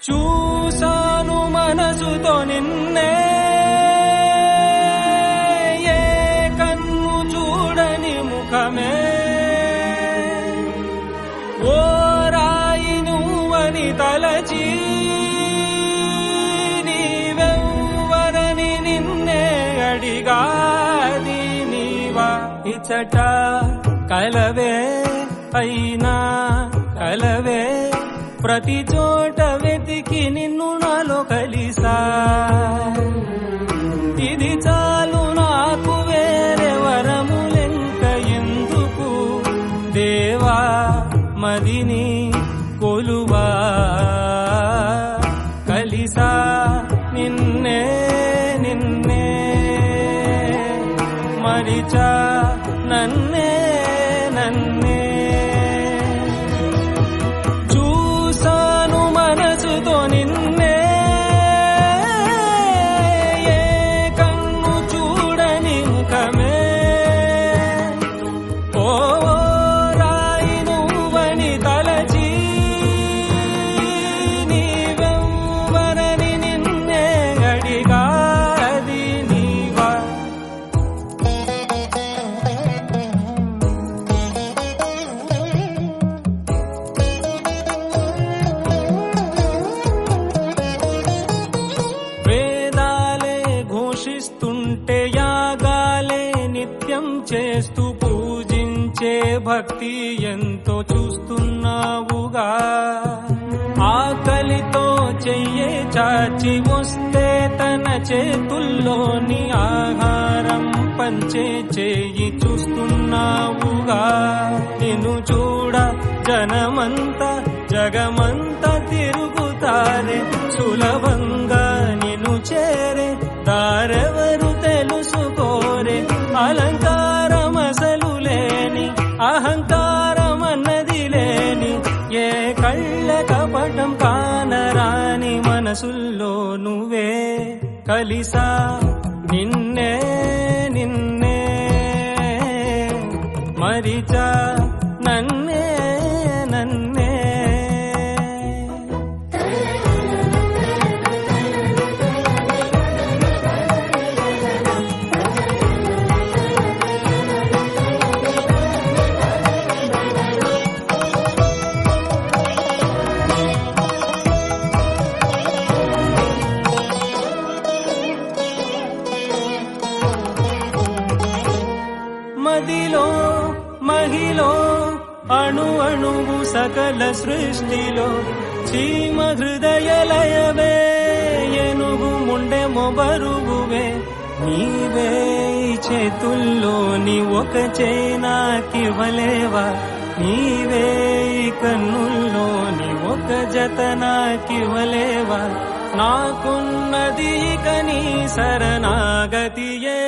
చూసాను మనసుతో నిన్నే, ఏ కన్ను చూడని ముఖమే, ఓ రాయి నువ్వని తలచి నీవెవ్వరని నిన్నే అడిగాది నీవా. ఇచట కలవే అయినా కలవే, ప్రతి చోట వెతికి నిన్ను నాలో కలిసా. ఇది చాలు నాకు, వేరే వరములెంక ఎందుకు దేవా, మదిని కొలువా. కలిసా నిన్నే నిన్నే, మరిచా నన్నే నన్నే. చూసాను మనసుతో నిన్నే, ఏ కన్ను చూడని ముఖమే, ఓ రాయి నువ్వని తలచి నీవెవ్వరని నిన్నే అడిగాది నీవా. వేదాలే ఘోషిస్తుంటే యాగాలే నిత్యం చేస్తూ పూజించే భక్తి ఎంతో చూస్తున్నావుగా. ఆకలితో చెయ్యే చాచి వస్తే తన చేతుల్లోని ఆహారం పంచే చేయి చూస్తున్నావుగా. నిన్ను చూడ జనమంతా జగమంతా తిరుగుతారే, సులభంగా నిన్ను చేరే దారెవరు తెలుసుకోరే. అలంకారమసలు లేని, అహంకారమన్నది లేని, ఏ కళ్ళ కపటం కానరాని మనసుల్లో నువ్వే. కలిసా నిన్నే నిన్నే, మరిచా నన్నే నన్నే. మదిలో మహిలో అణు అణువు సకల సృష్టిలో చీమ హృదయ లయవే, ఎనుగు ముండె మొబరువువే. నీవే చేతుల్లోని ఒక చేనాకివ్వలేవా, నీవే కన్నుల్లోని ఒక జత నాకివ్వలేవా. నాకున్నది ఇక నీ శరణాగతియే.